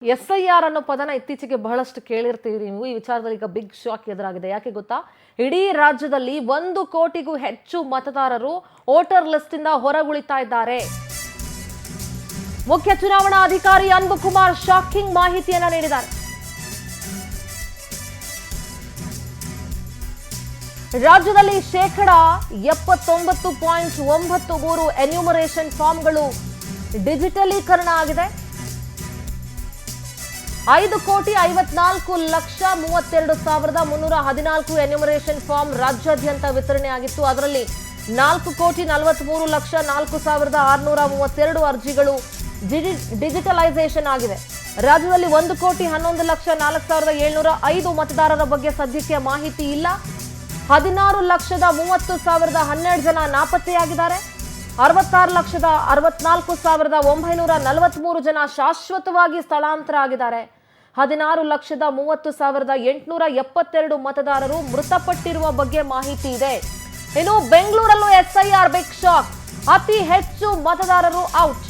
SIR ಅನ್ನೋ ಪದನ ಇತ್ತೀಚೆಗೆ ಬಹಳಷ್ಟು ಕೇಳಿರ್ತೀರಿ ನೀವು. ಈ ವಿಚಾರದಲ್ಲಿ ಈಗ ಬಿಗ್ ಶಾಕ್ ಎದುರಾಗಿದೆ. ಯಾಕೆ ಗೊತ್ತಾ? ಇಡೀ ರಾಜ್ಯದಲ್ಲಿ 1 ಕೋಟಿಗೂ ಹೆಚ್ಚು ಮತದಾರರು ವೋಟರ್ ಲಿಸ್ಟ್ ಇಂದ ಹೊರಗುಳಿತಾ ಇದ್ದಾರೆ. ಮುಖ್ಯ ಚುನಾವಣಾ ಅಧಿಕಾರಿ ಅನ್ಬುಕುಮಾರ್ ಶಾಕಿಂಗ್ ಮಾಹಿತಿಯನ್ನ ನೀಡಿದ್ದಾರೆ. ರಾಜ್ಯದಲ್ಲಿ 79.93% ಎನ್ಯೂಮರೇಷನ್ ಫಾರ್ಮ್ಗಳು ಡಿಜಿಟಲೀಕರಣ ಆಗಿದೆ. 5,54,32,314 ಎನ್ಯೂಮರೇಷನ್ ಫಾರ್ಮ್ ರಾಜ್ಯಾದ್ಯಂತ ವಿತರಣೆ ಆಗಿತ್ತು. ಅದರಲ್ಲಿ 4,43,04,632 ಅರ್ಜಿಗಳು ಡಿಜಿಟಲೈಸೇಷನ್ ಆಗಿದೆ. ರಾಜ್ಯದಲ್ಲಿ 1,11,04,705 ಮತದಾರರ ಬಗ್ಗೆ ಸದ್ಯಕ್ಕೆ ಮಾಹಿತಿ ಇಲ್ಲ. 16,30,12 ಜನ ನಾಪತ್ತೆಯಾಗಿದ್ದಾರೆ. 66,64,943 ಜನ ಶಾಶ್ವತವಾಗಿ ಸ್ಥಳಾಂತರ ಆಗಿದ್ದಾರೆ. 16,30,872 ಮತದಾರರು ಮೃತಪಟ್ಟಿರುವ ಬಗ್ಗೆ ಮಾಹಿತಿ ಇದೆ. ಇನ್ನು ಬೆಂಗಳೂರಲ್ಲೂ SIR ಬಿಗ್ ಶಾಕ್. ಅತಿ ಹೆಚ್ಚು ಮತದಾರರು ಔಟ್.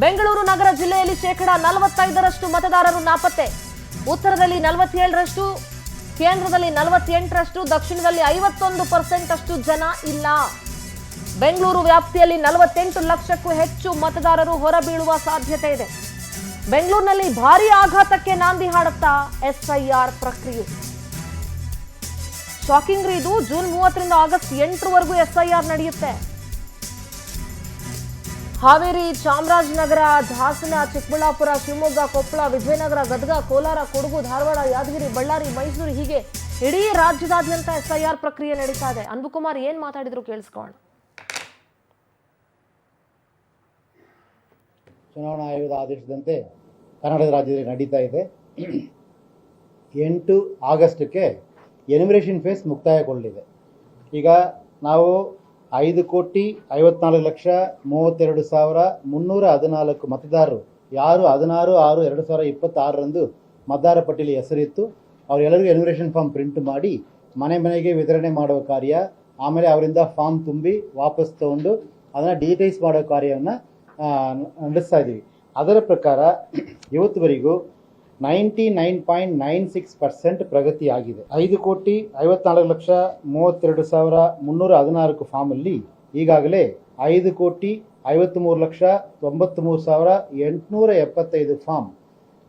ಬೆಂಗಳೂರು ನಗರ ಜಿಲ್ಲೆಯಲ್ಲಿ 45% ಮತದಾರರು ನಾಪತ್ತೆ. ಉತ್ತರದಲ್ಲಿ 47%, ಕೇಂದ್ರದಲ್ಲಿ 48%, ದಕ್ಷಿಣದಲ್ಲಿ 51% ಅಷ್ಟು ಜನ ಇಲ್ಲ. ಬೆಂಗಳೂರು ವ್ಯಾಪ್ತಿಯಲ್ಲಿ 48 ಲಕ್ಷಕ್ಕೂ ಹೆಚ್ಚು ಮತದಾರರು ಹೊರಬೀಳುವ ಸಾಧ್ಯತೆ ಇದೆ. ಬೆಂಗಳೂರಿನಲ್ಲಿ ಭಾರೀ ಆಘಾತಕ್ಕೆ ನಾಂದಿ ಹಾಡುತ್ತಾ SIR ಪ್ರಕ್ರಿಯೆ. ಶಾಕಿಂಗ್ ಇದು. ಜೂನ್ 30ರಿಂದ ಆಗಸ್ಟ್ 8ರವರೆಗೂ SIR ನಡೆಯುತ್ತೆ. ಹಾವೇರಿ, ಚಾಮರಾಜನಗರ, ಹಾಸನ, ಚಿಕ್ಕಬಳ್ಳಾಪುರ, ಶಿವಮೊಗ್ಗ, ಕೊಪ್ಪಳ, ವಿಜಯನಗರ, ಗದಗ, ಕೋಲಾರ, ಕೊಡಗು, ಧಾರವಾಡ, ಯಾದಗಿರಿ, ಬಳ್ಳಾರಿ, ಮೈಸೂರು ಹೀಗೆ ಇಡೀ ರಾಜ್ಯದಾದ್ಯಂತ SIR ಪ್ರಕ್ರಿಯೆ ನಡೀತಾ ಇದೆ. ಅನ್ಬುಕುಮಾರ್ ಏನ್ ಮಾತಾಡಿದ್ರು ಕೇಳಿಸ್ಕೊಳ್ಳೋಣ. ಚುನಾವಣಾ ಆಯೋಗದ ಆದೇಶದಂತೆ ಕರ್ನಾಟಕ ರಾಜ್ಯದಲ್ಲಿ ನಡೀತಾ ಇದೆ. 8 ಆಗಸ್ಟ್ಗೆ ಎನ್ಯುಮರೇಷನ್ ಫೇಸ್ ಮುಕ್ತಾಯಗೊಳ್ಳಲಿದೆ. ಈಗ ನಾವು 5,54,32,314 ಮತದಾರರು ಯಾರು 16/6/2026ರಂದು ಮತದಾರ ಪಟ್ಟಿಯಲ್ಲಿ ಹೆಸರಿತ್ತು ಅವರೆಲ್ಲರಿಗೂ ಎನ್ಯುಮರೇಷನ್ ಫಾರ್ಮ್ ಪ್ರಿಂಟ್ ಮಾಡಿ ಮನೆ ಮನೆಗೆ ವಿತರಣೆ ಮಾಡುವ ಕಾರ್ಯ, ಆಮೇಲೆ ಅವರಿಂದ ಫಾರ್ಮ್ ತುಂಬಿ ವಾಪಸ್ ತಗೊಂಡು ಅದನ್ನು ಡಿಜಿಟೈಸ್ ಮಾಡೋ ಕಾರ್ಯವನ್ನು ನಡೆಸ್ತಾ ಇದ್ದೀವಿ. ಅದರ ಪ್ರಕಾರ ಇವತ್ತುವರೆಗೂ 99.96% ಪ್ರಗತಿ ಆಗಿದೆ. 5,54,32,314 ಫಾರ್ಮಲ್ಲಿ ಈಗಾಗಲೇ 5,53,93,875 form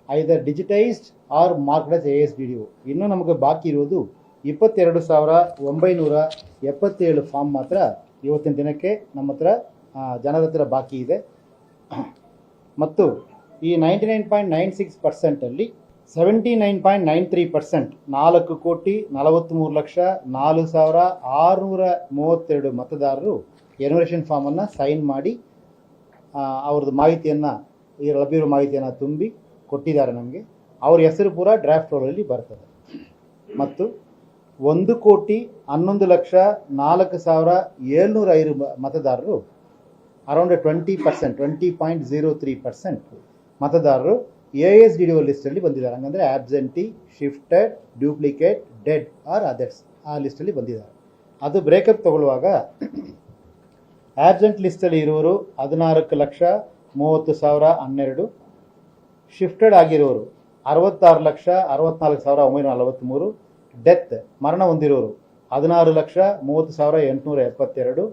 either digitized or marked as ASDDO. ಇನ್ನೂ ನಮಗೆ ಬಾಕಿ ಇರುವುದು 22,977 ಫಾರ್ಮ್ ಮಾತ್ರ ಇವತ್ತಿನ ದಿನಕ್ಕೆ ನಮ್ಮ ಹತ್ರ ಜನರ ಹತ್ರ ಬಾಕಿ ಇದೆ. ಮತ್ತು ಈ 99.96%ಅಲ್ಲಿ 79.93% 4,43,04,632 ಮತದಾರರು ಎನ್ಯುಮರೇಷನ್ ಫಾರ್ಮನ್ನು ಸೈನ್ ಮಾಡಿ ಅವ್ರದ್ದು ಮಾಹಿತಿಯನ್ನು ಲಭ್ಯವಿರುವ ಮಾಹಿತಿಯನ್ನು ತುಂಬಿ ಕೊಟ್ಟಿದ್ದಾರೆ ನಮಗೆ. ಅವ್ರ ಹೆಸರು ಪೂರ ಡ್ರಾಫ್ಟ್ ರೋಲಲ್ಲಿ ಬರ್ತದೆ. ಮತ್ತು 1,11,04,705 ಮತದಾರರು ಅರೌಂಡ್ 20.03% ಮತದಾರರು ASDDO ಲಿಸ್ಟಲ್ಲಿ ಬಂದಿದ್ದಾರೆ. ಹಂಗಂದರೆ absentee, shifted, duplicate, dead or others ಆ ಲಿಸ್ಟಲ್ಲಿ ಬಂದಿದ್ದಾರೆ. ಅದು ಬ್ರೇಕಪ್ ತಗೊಳ್ಳುವಾಗ ಆಬ್ಸೆಂಟ್ ಲಿಸ್ಟಲ್ಲಿ ಇರುವವರು 14,30,12, ಶಿಫ್ಟೆಡ್ ಆಗಿರೋರು 66,64,943, ಡೆತ್ ಮರಣ ಹೊಂದಿರೋರು 16,30,872,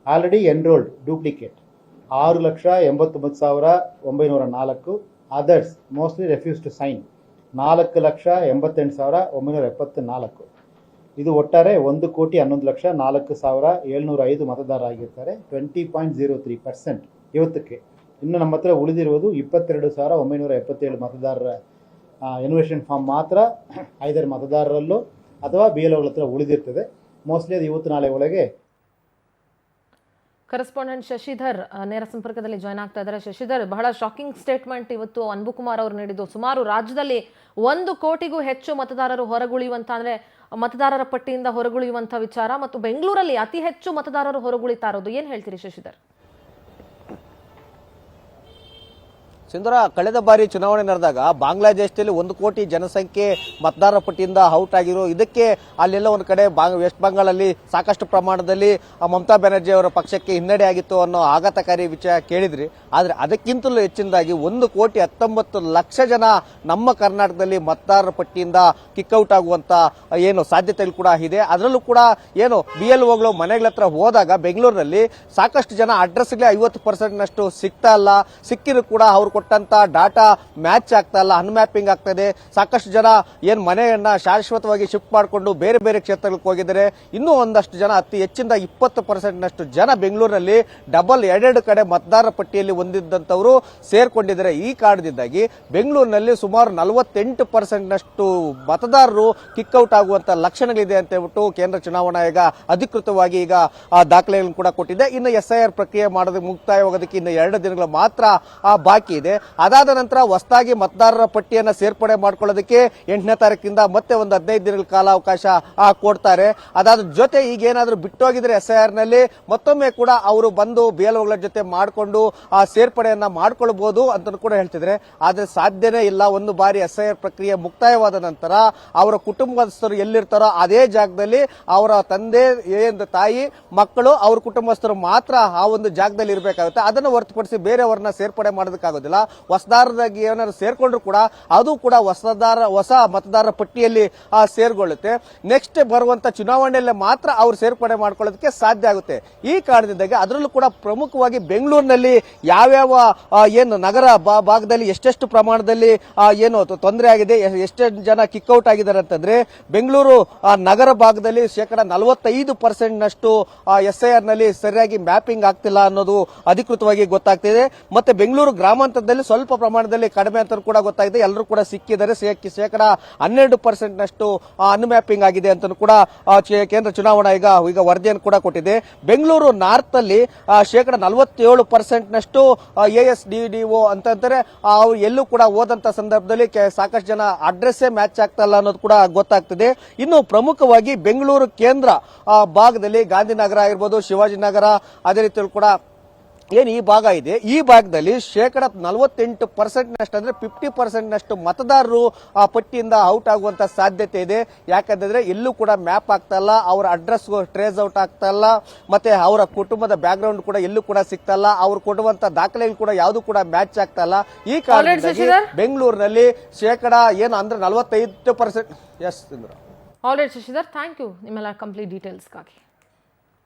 already enrolled duplicate 6,89,904, others mostly refuse to sign 4,88,974. ಇದು ಒಟ್ಟಾರೆ 1,11,04,705 ಮತದಾರ ಆಗಿರ್ತಾರೆ. 20.03% ಇವತ್ತಕ್ಕೆ. ಇನ್ನು ನಮ್ಮ ಹತ್ರ ಉಳಿದಿರುವುದು 22,977 ಮತದಾರರ ಎನ್ಯುಮರೇಷನ್ ಫಾರ್ಮ್ ಮಾತ್ರ ಐದರ ಮತದಾರರಲ್ಲೂ ಅಥವಾ BLOಗಳ ಹತ್ರ ಉಳಿದಿರ್ತದೆ. ಮೋಸ್ಟ್ಲಿ ಅದು ಇವತ್ತು ನಾಳೆ ಒಳಗೆ. ಕರೆಸ್ಪಾಂಡೆಂಟ್ ಶಶಿಧರ್ ನೇರ ಸಂಪರ್ಕದಲ್ಲಿ ಜಾಯ್ನ್ ಆಗ್ತಾ ಇದ್ದಾರೆ. ಶಶಿಧರ್, ಬಹಳ ಶಾಕಿಂಗ್ ಸ್ಟೇಟ್ಮೆಂಟ್ ಇವತ್ತು ಅನ್ಬುಕುಮಾರ್ ಅವರು ನೀಡಿದ್ದು. ಸುಮಾರು ರಾಜ್ಯದಲ್ಲಿ 1 ಕೋಟಿಗೂ ಹೆಚ್ಚು ಮತದಾರರು ಹೊರಗುಳಿಯುವಂತ ಅಂದ್ರೆ ಮತದಾರರ ಪಟ್ಟಿಯಿಂದ ಹೊರಗುಳಿಯುವಂತ ವಿಚಾರ, ಮತ್ತು ಬೆಂಗಳೂರಲ್ಲಿ ಅತಿ ಹೆಚ್ಚು ಮತದಾರರು ಹೊರಗುಳಿತಾ ಇರೋದು, ಏನ್ ಹೇಳ್ತೀರಿ ಶಶಿಧರ್? ಸಿಂಧೂರ, ಕಳೆದ ಬಾರಿ ಚುನಾವಣೆ ನಡೆದಾಗ ಬಾಂಗ್ಲಾದೇಶದಲ್ಲಿ 1 ಕೋಟಿ ಜನಸಂಖ್ಯೆ ಮತದಾರರ ಪಟ್ಟಿಯಿಂದ ಔಟ್ ಆಗಿರೋ ಇದಕ್ಕೆ ಅಲ್ಲೆಲ್ಲ ಒಂದು ಕಡೆ ವೆಸ್ಟ್ ಬಂಗಾಳಲ್ಲಿ ಸಾಕಷ್ಟು ಪ್ರಮಾಣದಲ್ಲಿ ಮಮತಾ ಬ್ಯಾನರ್ಜಿ ಅವರ ಪಕ್ಷಕ್ಕೆ ಹಿನ್ನಡೆ ಆಗಿತ್ತು ಅನ್ನೋ ಆಘಾತಕಾರಿ ವಿಷಯ ಕೇಳಿದ್ರಿ. ಆದ್ರೆ ಅದಕ್ಕಿಂತಲೂ ಹೆಚ್ಚಿನದಾಗಿ 1,19,00,000 ಜನ ನಮ್ಮ ಕರ್ನಾಟಕದಲ್ಲಿ ಮತದಾರರ ಪಟ್ಟಿಯಿಂದ ಕಿಕ್ಔಟ್ ಆಗುವಂತ ಏನು ಸಾಧ್ಯತೆಗಳು ಕೂಡ ಇದೆ. ಅದರಲ್ಲೂ ಕೂಡ ಏನು BLOಗಳು ಮನೆಗಳ ಹತ್ರ ಹೋದಾಗ ಬೆಂಗಳೂರಿನಲ್ಲಿ ಸಾಕಷ್ಟು ಜನ ಅಡ್ರೆಸ್ಗೆ 50% ಸಿಗ್ತಾ ಇಲ್ಲ. ಸಿಕ್ಕಿದ್ರು ಕೂಡ ಅವ್ರು ಕೊಟ್ಟಂತ ಡಾಟಾ ಮ್ಯಾಚ್ ಆಗ್ತಾ ಇಲ್ಲ, ಅನ್ಮ್ಯಾಪಿಂಗ್ ಆಗ್ತಾ ಇದೆ. ಸಾಕಷ್ಟು ಜನ ಏನ್ ಮನೆಯನ್ನ ಶಾಶ್ವತವಾಗಿ ಶಿಫ್ಟ್ ಮಾಡಿಕೊಂಡು ಬೇರೆ ಬೇರೆ ಕ್ಷೇತ್ರಗಳಿಗೆ ಹೋಗಿದ್ದಾರೆ. ಇನ್ನೂ ಒಂದಷ್ಟು ಜನ ಅತಿ ಹೆಚ್ಚಿನ 20% ಜನ ಬೆಂಗಳೂರಿನಲ್ಲಿ ಡಬಲ್ ಎರಡೆರಡು ಕಡೆ ಮತದಾರರ ಪಟ್ಟಿಯಲ್ಲಿ ಹೊಂದಿದ್ದಂತವರು ಸೇರ್ಕೊಂಡಿದ್ದಾರೆ. ಈ ಕಾರಣದಿಂದಾಗಿ ಬೆಂಗಳೂರಿನಲ್ಲಿ ಸುಮಾರು 48% ಮತದಾರರು ಕಿಕ್ಔಟ್ ಆಗುವಂತ ಲಕ್ಷಣಗಳಿದೆ ಅಂತ ಹೇಳ್ಬಿಟ್ಟು ಕೇಂದ್ರ ಚುನಾವಣಾ ಆಯೋಗ ಅಧಿಕೃತವಾಗಿ ಈಗ ದಾಖಲೆಗಳನ್ನು ಕೂಡ ಕೊಟ್ಟಿದೆ. ಇನ್ನು SIR ಪ್ರಕ್ರಿಯೆ ಮಾಡೋದಕ್ಕೆ ಮುಕ್ತಾಯವಾಗೋದಕ್ಕೆ ಇನ್ನು 2 ದಿನಗಳು ಮಾತ್ರ ಬಾಕಿ ಇದೆ. ಅದಾದ ನಂತರ ಹೊಸದಾಗಿ ಮತದಾರರ ಪಟ್ಟಿಯನ್ನ ಸೇರ್ಪಡೆ ಮಾಡ್ಕೊಳ್ಳೋದಕ್ಕೆ 8ನೇ ತಾರೀಕಿಂದ ಮತ್ತೆ ಒಂದು 15 ದಿನಗಳ ಕಾಲಾವಕಾಶ ಕೊಡ್ತಾರೆ. ಅದಾದ ಜೊತೆ ಈಗ ಏನಾದರೂ ಬಿಟ್ಟೋಗಿದ್ರೆ SIR ನಲ್ಲಿ ಮತ್ತೊಮ್ಮೆ ಕೂಡ ಅವರು ಬಂದು BLOಗಳ ಜೊತೆ ಮಾಡಿಕೊಂಡು ಸೇರ್ಪಡೆಯನ್ನ ಮಾಡ್ಕೊಳ್ಬಹುದು ಅಂತ ಕೂಡ ಹೇಳ್ತಿದ್ರೆ. ಆದ್ರೆ ಸಾಧ್ಯನೇ ಇಲ್ಲ. ಒಂದು ಬಾರಿ SIR ಪ್ರಕ್ರಿಯೆ ಮುಕ್ತಾಯವಾದ ನಂತರ ಅವರ ಕುಟುಂಬಸ್ಥರು ಎಲ್ಲಿರ್ತಾರೋ ಅದೇ ಜಾಗದಲ್ಲಿ ಅವರ ತಂದೆ, ತಾಯಿ, ಮಕ್ಕಳು, ಅವ್ರ ಕುಟುಂಬಸ್ಥರು ಮಾತ್ರ ಆ ಒಂದು ಜಾಗದಲ್ಲಿ ಇರಬೇಕಾಗುತ್ತೆ. ಅದನ್ನು ಹೊರತುಪಡಿಸಿ ಬೇರೆಯವರನ್ನ ಸೇರ್ಪಡೆ ಮಾಡೋದಕ್ಕಾಗೋದಿಲ್ಲ. ಹೊಸದಾರರಾಗಿ ಏನಾದ್ರು ಸೇರ್ಕೊಂಡ್ರು ಕೂಡ ಅದು ಕೂಡ ಹೊಸ ಮತದಾರರ ಪಟ್ಟಿಯಲ್ಲಿ ಸೇರ್ಕೊಳ್ಳುತ್ತೆ. ನೆಕ್ಸ್ಟ್ ಬರುವಂತ ಚುನಾವಣೆಯಲ್ಲಿ ಮಾತ್ರ ಅವ್ರು ಸೇರ್ಪಡೆ ಮಾಡ್ಕೊಳ್ಳೋದಕ್ಕೆ ಸಾಧ್ಯ ಆಗುತ್ತೆ. ಈ ಕಾರಣದಿಂದಾಗಿ ಅದರಲ್ಲೂ ಕೂಡ ಪ್ರಮುಖವಾಗಿ ಬೆಂಗಳೂರಿನಲ್ಲಿ ಯಾವ್ಯಾವ ಏನು ನಗರ ಭಾಗದಲ್ಲಿ ಎಷ್ಟೆಷ್ಟು ಪ್ರಮಾಣದಲ್ಲಿ ಏನು ತೊಂದರೆ ಆಗಿದೆ, ಎಷ್ಟೆಷ್ಟು ಜನ ಕಿಕ್ಔಟ್ ಆಗಿದ್ದಾರೆ ಅಂತಂದ್ರೆ ಬೆಂಗಳೂರು ನಗರ ಭಾಗದಲ್ಲಿ 45% SIR ನಲ್ಲಿ ಸರಿಯಾಗಿ ಮ್ಯಾಪಿಂಗ್ ಆಗ್ತಿಲ್ಲ ಅನ್ನೋದು ಅಧಿಕೃತವಾಗಿ ಗೊತ್ತಾಗ್ತಿದೆ. ಮತ್ತೆ ಬೆಂಗಳೂರು ಗ್ರಾಮಾಂತರದಲ್ಲಿ ಸ್ವಲ್ಪ ಪ್ರಮಾಣದಲ್ಲಿ ಕಡಿಮೆ ಅಂತ ಕೂಡ ಗೊತ್ತಾಗಿದೆ. ಎಲ್ಲರೂ ಕೂಡ ಸಿಕ್ಕಿದ್ದಾರೆ. 12% ಅನ್ಮ್ಯಾಪಿಂಗ್ ಆಗಿದೆ ಅಂತ ಕೂಡ ಕೇಂದ್ರ ಚುನಾವಣಾ ಆಯೋಗ ಈಗ ವರದಿಯನ್ನು ಕೂಡ ಕೊಟ್ಟಿದೆ. ಬೆಂಗಳೂರು ನಾರ್ತ್ ಅಲ್ಲಿ 47% ASDDO ಅಂತಂದ್ರೆ ಎಲ್ಲೂ ಕೂಡ ಹೋದಂತ ಸಂದರ್ಭದಲ್ಲಿ ಸಾಕಷ್ಟು ಜನ ಅಡ್ರೆಸ್ಸೇ ಮ್ಯಾಚ್ ಆಗ್ತಾ ಇಲ್ಲ ಅನ್ನೋದು ಕೂಡ ಗೊತ್ತಾಗ್ತಿದೆ. ಇನ್ನು ಪ್ರಮುಖವಾಗಿ ಬೆಂಗಳೂರು ಕೇಂದ್ರ ಭಾಗದಲ್ಲಿ ಗಾಂಧಿನಗರ ಆಗಿರ್ಬೋದು, ಶಿವಾಜಿನಗರ, ಅದೇ ರೀತಿಯಲ್ಲಿ ಕೂಡ ಏನು ಈ ಭಾಗ ಇದೆ, ಈ ಭಾಗದಲ್ಲಿ 48% ಅಂದ್ರೆ 50% ಮತದಾರರು ಪಟ್ಟಿಯಿಂದ ಔಟ್ ಆಗುವಂತ ಸಾಧ್ಯತೆ ಇದೆ. ಯಾಕಂದ್ರೆ ಎಲ್ಲೂ ಕೂಡ ಮ್ಯಾಪ್ ಆಗ್ತಾ ಇಲ್ಲ, ಅವರ ಅಡ್ರೆಸ್ ಟ್ರೇಸ್ ಔಟ್ ಆಗ್ತಾ ಇಲ್ಲ, ಮತ್ತೆ ಅವರ ಕುಟುಂಬದ ಬ್ಯಾಕ್ ಗ್ರೌಂಡ್ ಕೂಡ ಎಲ್ಲೂ ಕೂಡ ಸಿಗ್ತಾ ಇಲ್ಲ, ಅವ್ರು ಕೊಡುವಂತ ದಾಖಲೆಗಳು ಕೂಡ ಯಾವುದು ಕೂಡ ಮ್ಯಾಚ್ ಆಗ್ತಾ ಇಲ್ಲ. ಈ ಕಾರಣದಿಂದಾಗಿ ಬೆಂಗಳೂರಿನಲ್ಲಿ ಏನು ಅಂದ್ರೆ 45%. Yes alright Shashidhar, thank you ನಿಮ್ಮೆಲ್ಲ ಕಂಪ್ಲೀಟ್ ಡೀಟೇಲ್ಸ್ಗಾಗಿ.